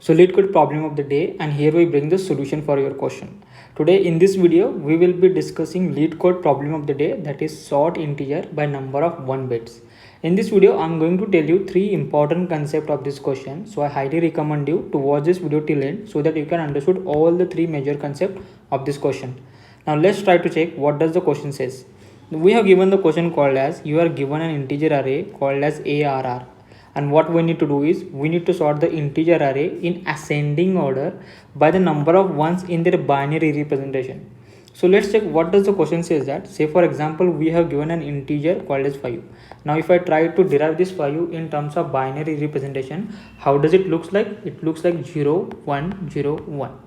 So Leetcode problem of the day, and here we bring the solution for your question. Today in this video we will be discussing Leetcode problem of the day, that is sort integer by number of 1 bits. In this video I am going to tell you 3 important concepts of this question. So I highly recommend you to watch this video till end so that you can understand all the 3 major concepts of this question. Now let's try to check what does the question says. We have given the question called as you are given an integer array called as ARR. And what we need to do is we need to sort the integer array in ascending order by the number of ones in their binary representation. So let's check what does the question says that. Say for example we have given an integer called as 5. Now if I try to derive this 5 in terms of binary representation, how does it looks like? It looks like 0 1 0 1.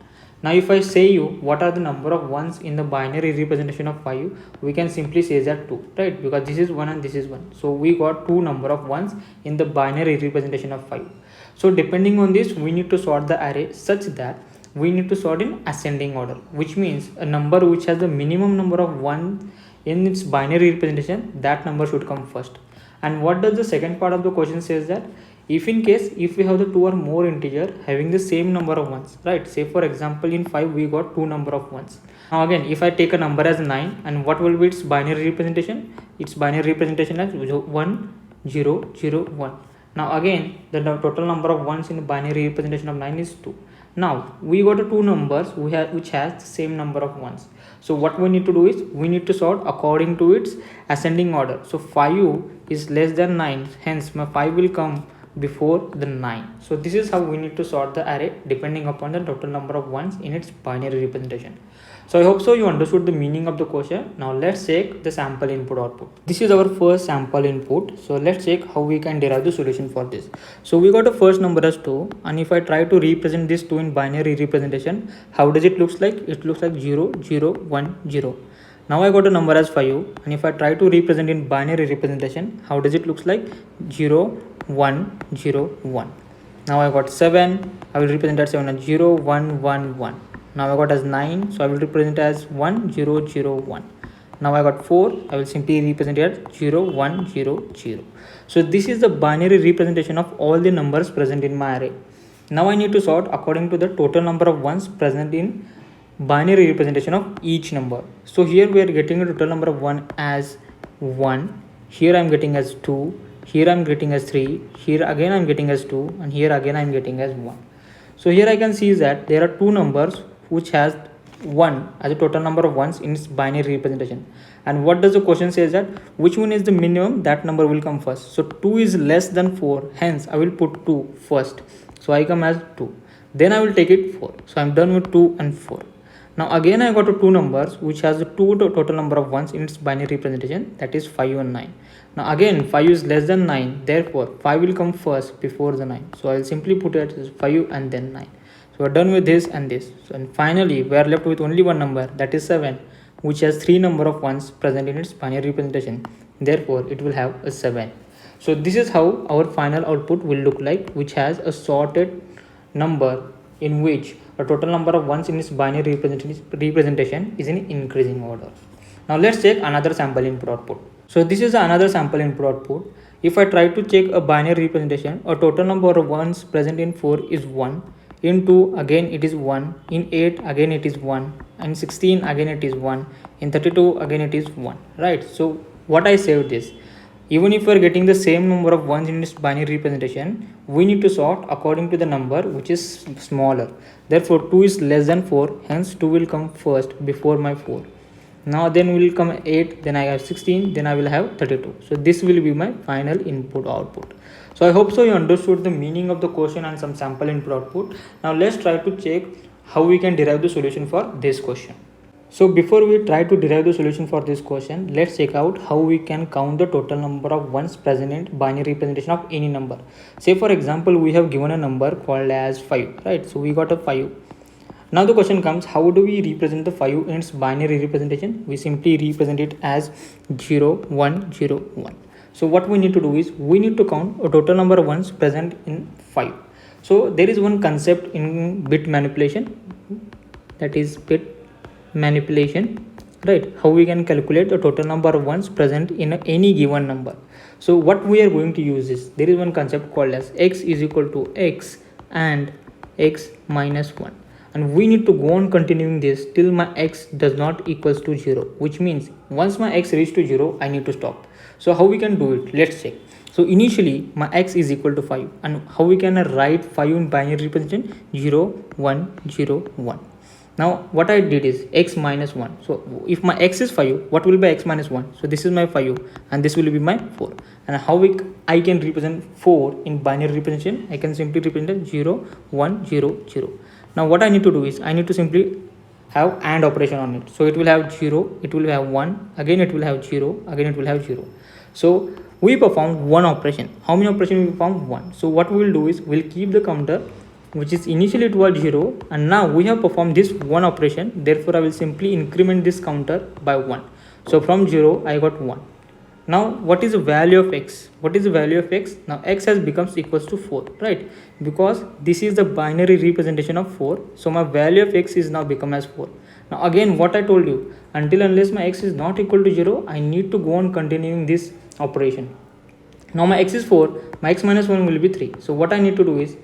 Now if I say you what are the number of ones in the binary representation of 5, we can simply say that 2, right? Because this is 1 and this is 1. So we got 2 number of ones in the binary representation of 5. So depending on this, we need to sort the array such that we need to sort in ascending order, which means a number which has the minimum number of 1 in its binary representation, that number should come first. And what does the second part of the question says that if in case if we have the 2 or more integer having the same number of ones, right? Say for example in 5 we got 2 number of ones. Now again if I take a number as 9, and what will be its binary representation? Its binary representation as 1 0 0 1. Now again the total number of ones in the binary representation of 9 is 2. Now we got 2 numbers which has the same number of ones. So what we need to do is we need to sort according to its ascending order. So 5 is less than 9, hence my 5 will come before the 9. So this is how we need to sort the array depending upon the total number of ones in its binary representation. So I hope so you understood the meaning of the question. Now let's check the sample input output. This is our first sample input. So let's check how we can derive the solution for this. So we got a first number as 2, and if I try to represent this 2 in binary representation, how does it looks like? It looks like 0 0 1 0. Now I got a number as 5, and if I try to represent in binary representation, how does it looks like? 0 1 0 1. Now I got 7, I will represent as 7 as 0 1 1 1. Now I got as 9, so I will represent as 1 0 0 1. Now I got 4, I will simply represent it as 0 1 0 0. So this is the binary representation of all the numbers present in my array. Now I need to sort according to the total number of ones present in binary representation of each number. So here we are getting a total number of 1 as 1, here I am getting as 2, here I am getting as 3, here again I am getting as 2, and here again I am getting as 1. So here I can see that there are 2 numbers which has 1 as a total number of ones in its binary representation. And what does the question says that which one is the minimum, that number will come first. So 2 is less than 4, hence I will put 2 first. So I come as 2, then I will take it 4. So I am done with 2 and 4. Now again I got 2 numbers which has a 2 total number of ones in its binary representation, that is 5 and 9. Now again 5 is less than 9, therefore 5 will come first before the 9. So I will simply put it as 5 and then 9. So we are done with this and this. So and finally we are left with only one number, that is 7, which has 3 number of ones present in its binary representation. Therefore it will have a 7. So this is how our final output will look like, which has a sorted number in which a total number of ones in its binary representation is in increasing order. Now let's check another sample input output. So this is another sample input output. If I try to check a binary representation, a total number of ones present in 4 is 1, in 2 again it is 1, in 8 again it is 1, and 16 again it is 1, in 32 again it is 1, right? So what I say with this, even if we are getting the same number of ones in this binary representation, we need to sort according to the number which is smaller. Therefore 2 is less than 4, hence 2 will come first before my 4. Now then will come 8, then I have 16, then I will have 32. So this will be my final input output. So I hope so you understood the meaning of the question and some sample input output. Now let's try to check how we can derive the solution for this question. So before we try to derive the solution for this question, let's check out how we can count the total number of ones present in binary representation of any number. Say for example we have given a number called as 5, right? So we got a 5. Now the question comes, how do we represent the 5 in its binary representation? We simply represent it as 0 1 0 1. So what we need to do is we need to count a total number of ones present in 5. So there is one concept in bit manipulation, that is bit manipulation, right? How we can calculate the total number of ones present in any given number. So what we are going to use is there is one concept called as x is equal to x and x minus 1, and we need to go on continuing this till my x does not equals to 0, which means once my x reach to 0 I need to stop. So how we can do it, let's check. So initially my x is equal to 5, and how we can write 5 in binary representation? 0 1 0 1. Now what I did is x minus 1. So if my x is 5, what will be x minus 1? So this is my 5 and this will be my 4. And how I can represent 4 in binary representation? I can simply represent 0 1 0 0. Now what I need to do is I need to simply have AND operation on it. So it will have 0, it will have 1, again it will have 0, again it will have 0. So we perform one operation. How many operations we perform? 1. So what we will do is we'll keep the counter, which is initially it was 0, and now we have performed this one operation. Therefore I will simply increment this counter by 1. So from 0 I got 1. Now what is the value of x? What is the value of x? Now x has becomes equals to 4, right? Because this is the binary representation of 4, so my value of x is now become as 4. Now again what I told you, until unless my x is not equal to 0, I need to go on continuing this operation. Now my x is 4, my x minus 1 will be 3. So what I need to do is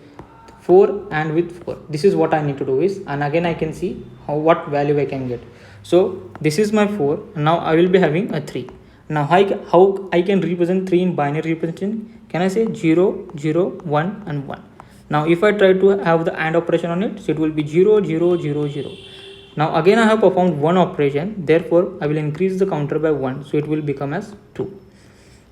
4 and with 4, this is what I need to do is, and again I can see what value I can get. So this is my 4, and now I will be having a 3. Now how I can represent 3 in binary representation? Can I say 0 0 1 and 1? Now if I try to have the AND operation on it, so it will be 0 0 0 0. Now again I have performed one operation, therefore I will increase the counter by 1, so it will become as 2.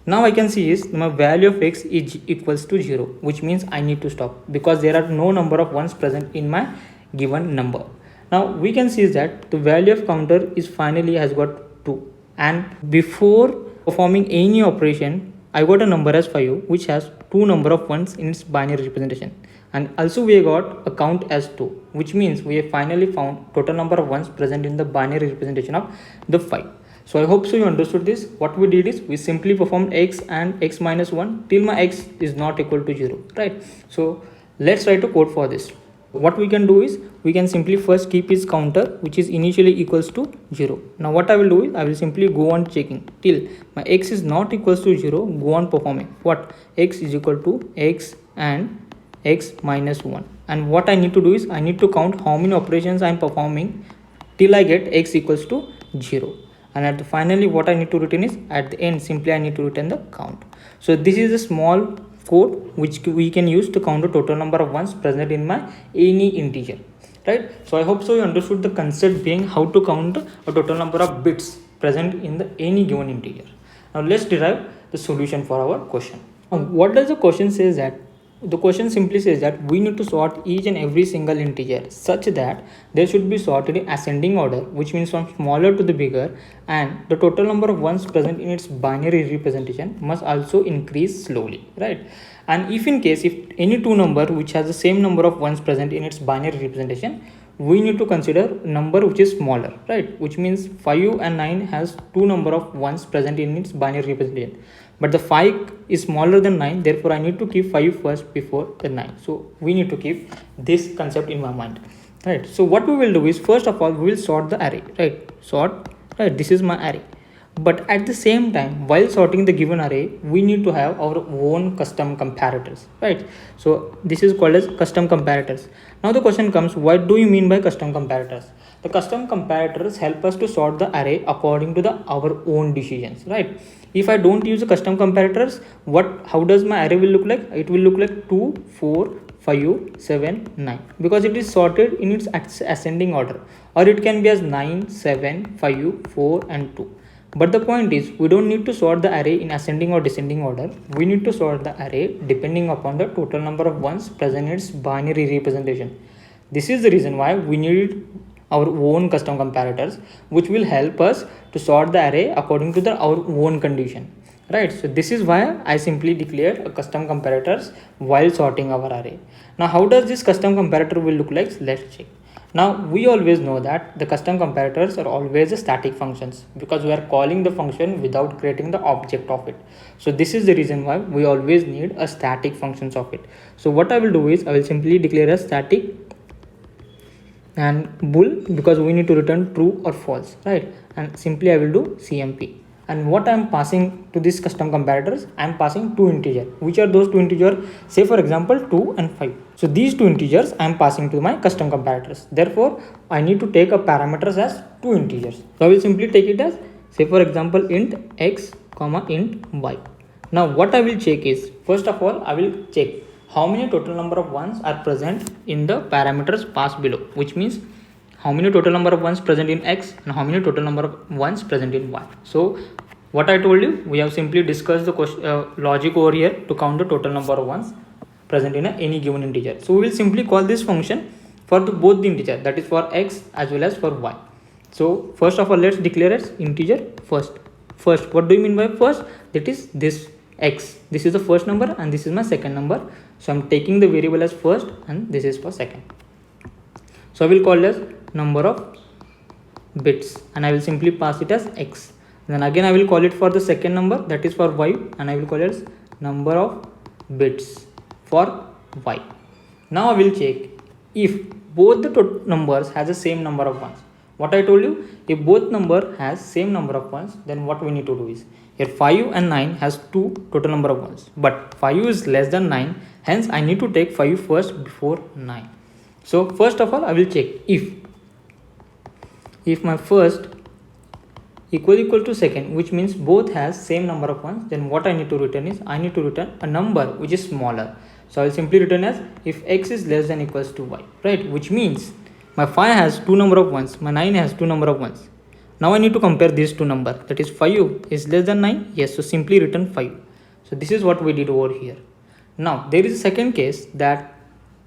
Now I can see is my value of x is equals to 0, which means I need to stop because there are no number of ones present in my given number. Now we can see that the value of counter is finally has got 2, and before performing any operation I got a number as 5, which has 2 number of ones in its binary representation, and also we got a count as 2, which means we have finally found total number of ones present in the binary representation of the 5. So I hope so you understood this. What we did is we simply performed x and x minus 1 till my x is not equal to 0, right? So let's write a code for this. What we can do is we can simply first keep its counter, which is initially equals to 0. Now what I will do is I will simply go on checking till my x is not equals to 0, go on performing what? X is equal to x and x minus 1. And what I need to do is I need to count how many operations I am performing till I get x equals to 0. And at the finally what I need to return is at the end simply I need to return the count. So this is a small code which we can use to count the total number of ones present in my any integer, right? So I hope so you understood the concept being how to count a total number of bits present in the any given integer. Now let's derive the solution for our question. Now what does the question says that? The question simply says that we need to sort each and every single integer such that they should be sorted in ascending order, which means from smaller to the bigger, and the total number of ones present in its binary representation must also increase slowly, right? And if in case if any two number which has the same number of ones present in its binary representation, we need to consider number which is smaller, right? Which means 5 and 9 has two number of ones present in its binary representation, but the 5 is smaller than 9, therefore I need to keep 5 first before the 9. So we need to keep this concept in my mind, right? So what we will do is first of all we will sort the array, right? Sort, right? This is my array. But at the same time, while sorting the given array, we need to have our own custom comparators, right? So this is called as custom comparators. Now the question comes, what do you mean by custom comparators? The custom comparators help us to sort the array according to our own decisions, right? If I don't use the custom comparators, how does my array will look like? It will look like 2, 4, 5, 7, 9, because it is sorted in its ascending order, or it can be as 9, 7, 5, 4 and 2. But the point is, we don't need to sort the array in ascending or descending order. We need to sort the array depending upon the total number of ones present in its binary representation. This is the reason why we need our own custom comparators, which will help us to sort the array according to our own condition, right? So this is why I simply declared a custom comparators while sorting our array. Now how does this custom comparator will look like? Let's check. Now we always know that the custom comparators are always the static functions, because we are calling the function without creating the object of it. So this is the reason why we always need a static functions of it. So what I will do is I will simply declare a static and bool, because we need to return true or false, right? And simply I will do cmp. And what I am passing to this custom comparators, I am passing two integers. Which are those two integers? Say for example 2 and 5. So these two integers I am passing to my custom comparators. Therefore I need to take a parameters as two integers. So I will simply take it as, say for example, int x comma int y. Now what I will check is, first of all I will check how many total number of ones are present in the parameters passed below, which means how many total number of ones present in x and how many total number of ones present in y. So what I told you, we have simply discussed the logic over here to count the total number of ones present in any given integer. So we will simply call this function for both the integer, that is for x as well as for y. So first of all let's declare as integer first. What do you mean by first? That is this x, this is the first number and this is my second number. So I'm taking the variable as first and this is for second. So I will call it as number of bits and I will simply pass it as x. Then again I will call it for the second number, that is for y, and I will call it as number of bits for y. Now I will check if both the numbers has the same number of ones. What I told you, if both number has same number of ones, then what we need to do is, here 5 and 9 has two total number of ones, but 5 is less than 9, hence I need to take 5 first before 9. So first of all I will check if my first equal to second, which means both has same number of ones, then what I need to return is, I need to return a number which is smaller. So I will simply return as if x is less than equals to y, right? Which means my 5 has two number of ones, my 9 has two number of ones. Now I need to compare these two numbers, that is 5 is less than 9, yes, so simply return 5. So this is what we did over here. Now there is a second case that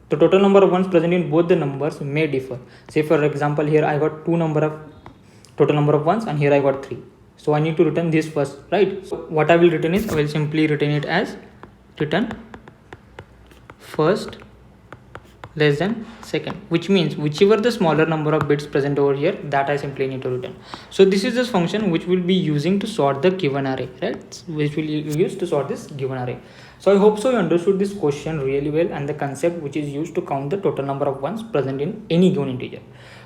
the total number of ones present in both the numbers may differ. Say for example here I got total number of ones and here I got 3. So I need to return this first, right? So what I will return is, I will simply return it as return first less than second, which means whichever the smaller number of bits present over here, that I simply need to return. So this is this function which will be using to sort the given array, right? Which will use to sort this given array. So I hope so you understood this question really well and the concept which is used to count the total number of ones present in any given integer.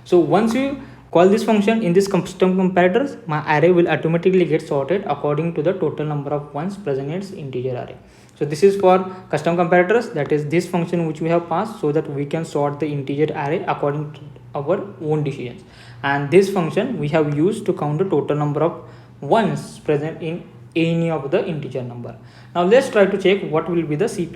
So once you call this function in this custom comparators, my array will automatically get sorted according to the total number of ones present in its integer array. So this is for custom comparators, that is this function which we have passed so that we can sort the integer array according to our own decisions. And this function we have used to count the total number of ones present in any of the integer number. Now let's try to check what will be the C++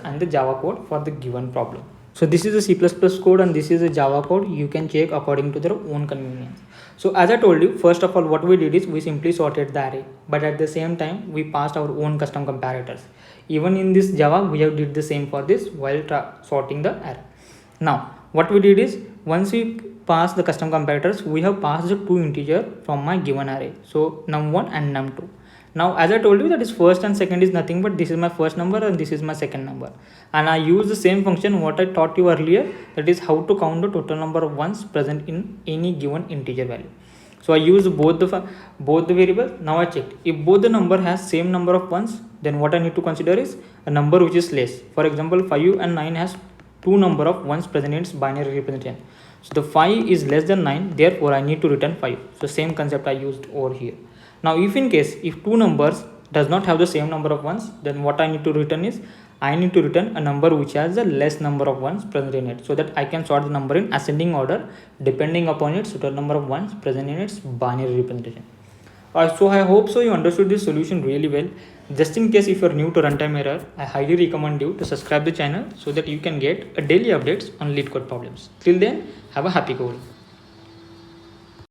and the Java code for the given problem. So this is the C++ code and this is the Java code. You can check according to their own convenience. So as I told you, first of all what we did is we simply sorted the array, but at the same time we passed our own custom comparators. Even in this Java we have did the same for this while sorting the array. Now what we did is, once we pass the custom comparators, we have passed the two integer from my given array, so num1 and num2. Now as I told you, that is first and second is nothing but this is my first number and this is my second number, and I use the same function what I taught you earlier, that is how to count the total number of ones present in any given integer value. So I use both the variables. Now I checked if both the number has same number of ones, then what I need to consider is a number which is less. For example 5 and 9 has two number of ones present in its binary representation, so the 5 is less than 9, therefore I need to return 5. So same concept I used over here. Now if in case if two numbers does not have the same number of ones, then what I need to return is, I need to return a number which has the less number of ones present in it, so that I can sort the number in ascending order depending upon its total number of ones present in its binary representation. So I hope so you understood this solution really well. Just in case if you are new to Runtime Error, I highly recommend you to subscribe the channel so that you can get daily updates on Leetcode problems. Till then, have a happy coding.